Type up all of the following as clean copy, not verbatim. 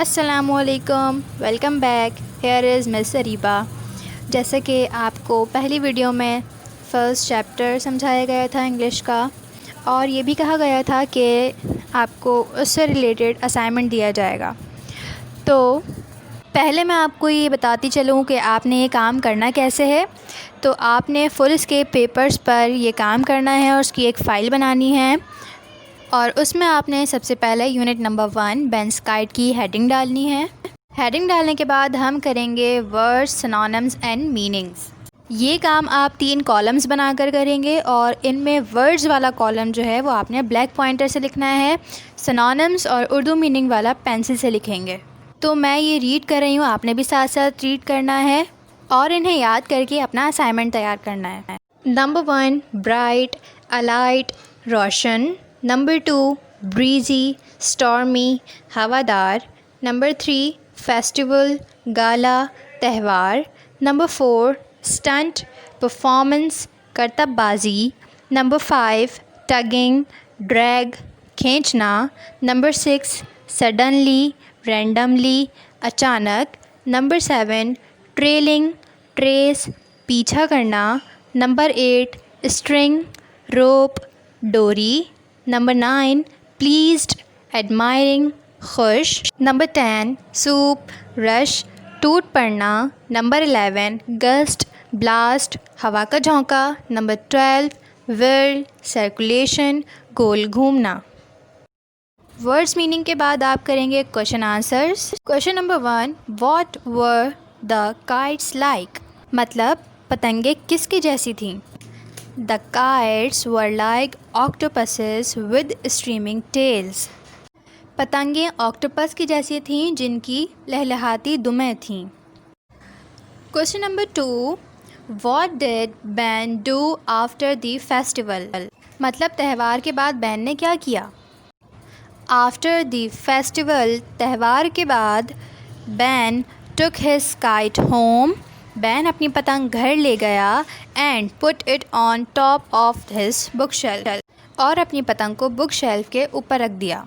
अस्सलामुअलैकुम, welcome back. Here is miss Areeba. जैसे कि आपको पहली वीडियो में फ़र्स्ट चैप्टर समझाया गया था इंग्लिश का, और ये भी कहा गया था कि आपको उससे रिलेटेड असाइनमेंट दिया जाएगा। तो पहले मैं आपको ये बताती चलूँ कि आपने ये काम करना कैसे है। तो आपने फुल स्केप पेपर्स पर ये काम करना है और उसकी एक फ़ाइल बनानी है, और उसमें आपने सबसे पहले यूनिट नंबर 1 बेन्स काइट की हेडिंग डालनी है। हेडिंग डालने के बाद हम करेंगे वर्ड्स, सिनोनिम्स एंड मीनिंग्स। ये काम आप 3 कॉलम्स बनाकर करेंगे, और इनमें वर्ड्स वाला कॉलम जो है वो आपने ब्लैक पॉइंटर से लिखना है। सिनोनिम्स और उर्दू मीनिंग वाला पेंसिल से लिखेंगे। तो मैं ये रीड कर रही हूँ, आपने भी साथ साथ रीड करना है और इन्हें याद करके अपना असाइनमेंट तैयार करना है। नंबर 1 ब्राइट, अलाइट, रोशन। नंबर 2 ब्रीजी, स्टॉर्मी, हवादार। नंबर 3 फेस्टिवल, गाला, त्यौहार। नंबर 4 स्टंट, परफॉर्मेंस, करतबबाजी। नंबर 5 टगिंग, ड्रैग, खींचना। नंबर 6 सडनली, रैंडमली, अचानक। नंबर 7 ट्रेलिंग, ट्रेस, पीछा करना। नंबर 8 स्ट्रिंग, रोप, डोरी। नंबर 9 प्लीज्ड, एडमायरिंग, खुश। नंबर 10 सूप, रश, टूट पड़ना। नंबर 11 गस्ट, ब्लास्ट, हवा का झोंका। नंबर 12 व्हिर्ल, सर्कुलेशन, गोल घूमना। वर्ड्स मीनिंग के बाद आप करेंगे question answers. Question number 1 what were the kites like, मतलब पतंगे किसकी जैसी थीं। The kites were like octopuses with streaming tails, पतंगे ऑक्टोपस की जैसी थीं जिनकी लहलहाती दुमें थीं। Question number 2 what did Ben do after the festival, मतलब त्यौहार के बाद बैन ने क्या किया। आफ्टर द फेस्टिवल, त्यौहार के बाद, ban took his kite home, ban अपनी पतंग घर ले गया। And put it on top of his book shelf, और अपनी पतंग को बुक शेल्फ के ऊपर रख दिया।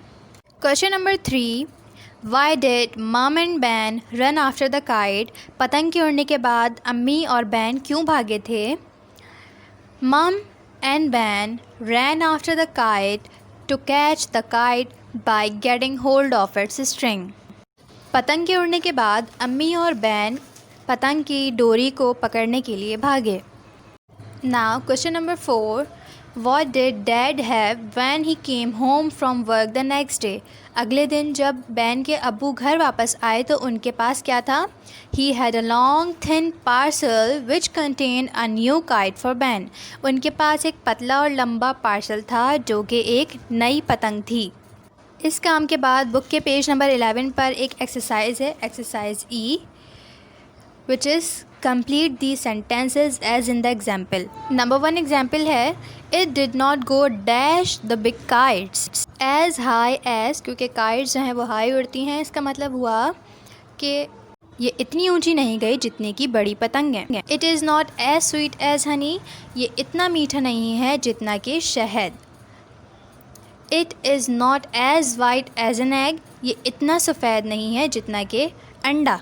क्वेश्चन नंबर 3 वाई डिड मम and ban run after the kite, पतंग के उड़ने के बाद अम्मी और बैन क्यों भागे थे। Mum and Ben ran after the kite to catch the kite by getting hold of its string, पतंग के उड़ने के बाद अम्मी और बैन पतंग की डोरी को पकड़ने के लिए भागे। Now question number 4 what did dad have when he came home from work the next day, अगले दिन जब बैन के अब्बू घर वापस आए तो उनके पास क्या था। He had a long thin parcel which contain a new kite for ban, उनके पास एक पतला और लंबा पार्सल था जो कि एक नई पतंग थी। इस काम के बाद बुक के पेज नंबर 11 पर एक एक्सरसाइज है, exercise E, which is complete the sentences as in the example. Number 1 example है it did not go dash the big kites as high as, क्योंकि kites जो हैं वो हाई उड़ती हैं, इसका मतलब हुआ कि ये इतनी ऊंची नहीं गई जितनी की बड़ी पतंग है। It is not as sweet as honey, ये इतना मीठा नहीं है जितना कि शहद। It is not as white as an egg, ये इतना सफ़ेद नहीं है जितना कि अंडा।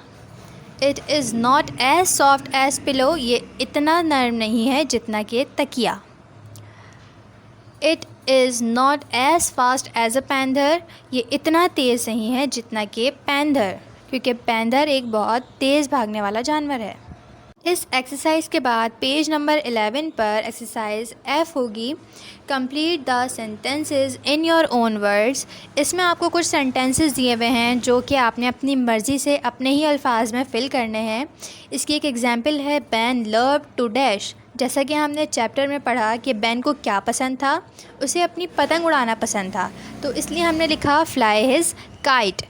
It is not as soft as pillow, ये इतना नरम नहीं है जितना कि तकिया। It is not as fast as a panther, ये इतना तेज़ नहीं है जितना कि पैंथर, क्योंकि पैंथर एक बहुत तेज़ भागने वाला जानवर है। इस एक्सरसाइज के बाद पेज नंबर 11 पर एक्सरसाइज F होगी, complete the sentences in your own words. इसमें आपको कुछ सेंटेंसेस दिए हुए हैं जो कि आपने अपनी मर्ज़ी से अपने ही अल्फाज में फ़िल करने हैं। इसकी एक एग्जांपल है बैन लव टू डैश, जैसा कि हमने चैप्टर में पढ़ा कि बैन को क्या पसंद था, उसे अपनी पतंग उड़ाना पसंद था, तो इसलिए हमने लिखा फ्लाई हिज काइट,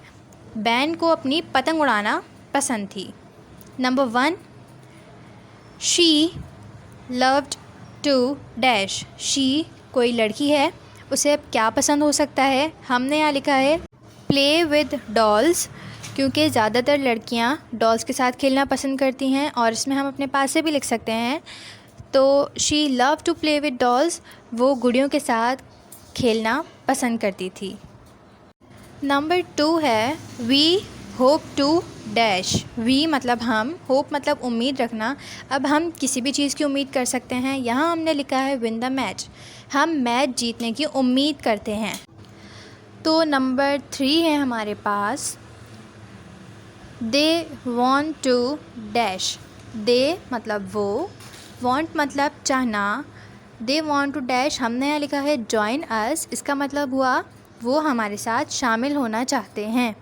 बैन को अपनी पतंग उड़ाना पसंद थी। Number 1 she loved to dash, she कोई लड़की है, उसे अब क्या पसंद हो सकता है। हमने यहाँ लिखा है प्ले विद डॉल्स, क्योंकि ज़्यादातर लड़कियाँ डॉल्स के साथ खेलना पसंद करती हैं, और इसमें हम अपने पास से भी लिख सकते हैं। तो she love to play with dolls, वो गुड़ियों के साथ खेलना पसंद करती थी। नंबर 2 है we hope to dash, we मतलब हम, होप मतलब उम्मीद रखना। अब हम किसी भी चीज़ की उम्मीद कर सकते हैं। यहाँ हमने लिखा है विन द मैच, हम मैच जीतने की उम्मीद करते हैं। तो नंबर 3 है हमारे पास, दे वॉन्ट टू डैश, दे मतलब वो, वॉन्ट मतलब चाहना, दे वॉन्ट टू डैश हमने यहाँ लिखा है जॉइन अस, इसका मतलब हुआ वो हमारे साथ शामिल होना चाहते हैं।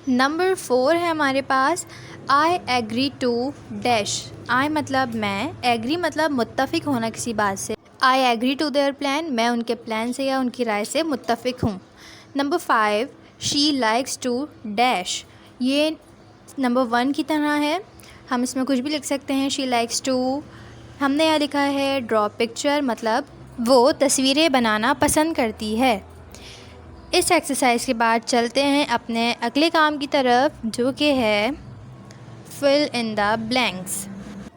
नंबर 4 है हमारे पास, I agree to dash, I मतलब मैं, एग्री मतलब मुत्तफ़िक होना किसी बात से। I agree to their plan, मैं उनके प्लान से या उनकी राय से मुत्तफ़िक हूँ। Number 5, she likes to dash, ये नंबर 1 की तरह है, हम इसमें कुछ भी लिख सकते हैं। शी लाइक्स टू, हमने यहाँ लिखा है ड्रॉ पिक्चर, मतलब वो तस्वीरें बनाना पसंद करती है। इस एक्सरसाइज के बाद चलते हैं अपने अगले काम की तरफ, जो कि है फिल इन द ब्लैंक्स।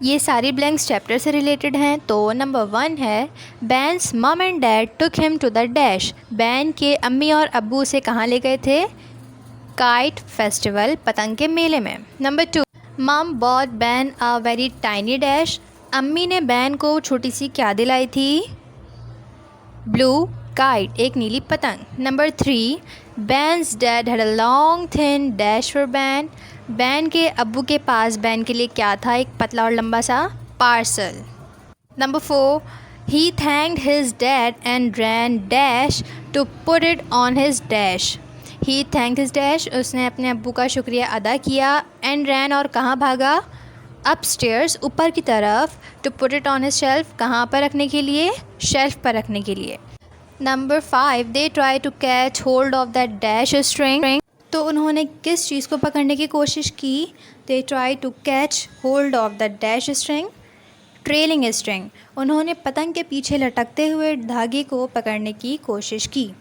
ये सारी ब्लैंक्स चैप्टर से रिलेटेड हैं। तो नंबर 1 है, Ben's mum and dad took him to the dash, Ben के अम्मी और अब्बू उसे कहाँ ले गए थे? काइट फेस्टिवल, पतंग के मेले में। Number 2, mum bought Ben a very tiny dash, अम्मी ने बैन को छोटी सी क्या दिलाई थी? ब्लू काइट, एक नीली पतंग। Number 3, Ben's dad had a long thin dash for Ben, Ben के अब्बू के पास बैन के लिए क्या था? एक पतला और लंबा सा parcel. Number 4, he thanked his dad and ran dash to put it on his dash, he thanked his dash, उसने अपने अब्बू का शुक्रिया अदा किया, एंड रैन और कहाँ भागा? अपस्टेयर्स, ऊपर की तरफ, to put it on his shelf, कहाँ पर रखने के लिए? शेल्फ पर रखने के लिए। Number 5, they try to catch hold of that dash string, तो उन्होंने किस चीज़ को पकड़ने की कोशिश की? They try to catch hold of the dash string, trailing string, उन्होंने पतंग के पीछे लटकते हुए धागे को पकड़ने की कोशिश की।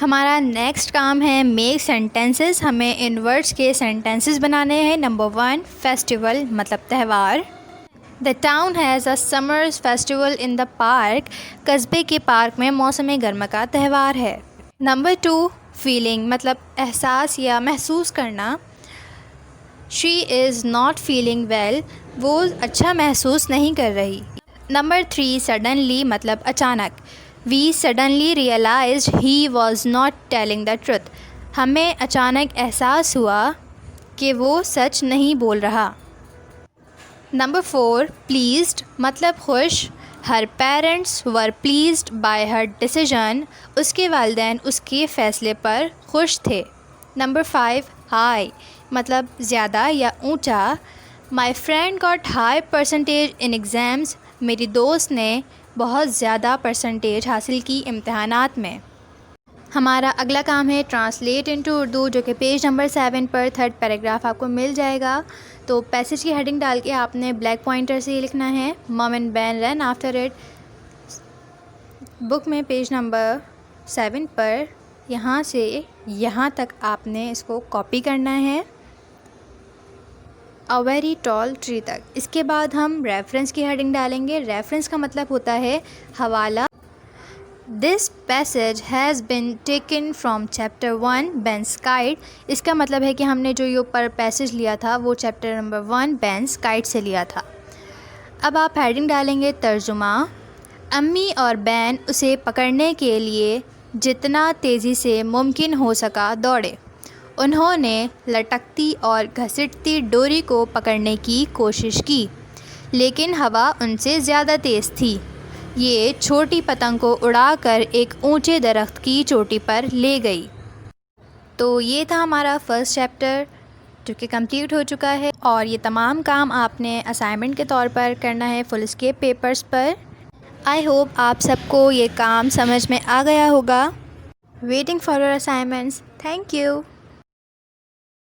हमारा नेक्स्ट काम है मेक सेंटेंसेस, हमें इन वर्ड्स के सेंटेंसेस बनाने हैं। नंबर 1, फेस्टिवल मतलब त्यौहार, the town has a summers festival in the park, कस्बे के पार्क में मौसम गर्मा का त्यौहार है। नंबर 2, फीलिंग मतलब एहसास या महसूस करना, she is not feeling well, वो अच्छा महसूस नहीं कर रही। नंबर 3, सडनली मतलब अचानक, we suddenly realised he was not telling the truth, हमें अचानक एहसास हुआ कि वो सच नहीं बोल रहा। नंबर 4, प्लीज्ड मतलब खुश, her parents were pleased by her decision, उसके वालिदैन उसके फ़ैसले पर खुश थे। नंबर 5, हाई मतलब ज़्यादा या ऊंचा, my friend got high percentage in exams, मेरी दोस्त ने बहुत ज़्यादा परसेंटेज हासिल की इम्तहानात में। हमारा अगला काम है ट्रांसलेट इनटू उर्दू, जो कि पेज नंबर 7 पर 3rd पैराग्राफ आपको मिल जाएगा। तो पैसेज की हेडिंग डाल के आपने ब्लैक पॉइंटर से ये लिखना है, मम and ban run after it. Book में पेज नंबर 7 पर यहाँ से यहाँ तक आपने इसको कॉपी करना है, अ वेरी टॉल ट्री तक। इसके बाद हम रेफरेंस की हेडिंग डालेंगे। रेफरेंस का मतलब होता है हवाला। This passage has been taken from chapter 1 Ben's kite, इसका मतलब है कि हमने जो ये ऊपर पैसेज लिया था वो चैप्टर नंबर 1 बैंस काइट से लिया था। अब आप हेडिंग डालेंगे तर्जुमा, अम्मी और बैन उसे पकड़ने के लिए जितना तेज़ी से मुमकिन हो सका दौड़े, उन्होंने लटकती और घसीटती डोरी को पकड़ने की कोशिश की, लेकिन हवा उनसे ज़्यादा तेज़ थी। ये छोटी पतंग को उड़ाकर एक ऊंचे दरख्त की चोटी पर ले गई। तो ये था हमारा फर्स्ट चैप्टर, जो कि कंप्लीट हो चुका है, और ये तमाम काम आपने असाइनमेंट के तौर पर करना है फुल स्केप पेपर्स पर। आई होप आप सबको ये काम समझ में आ गया होगा। Waiting for your assignments. Thank you.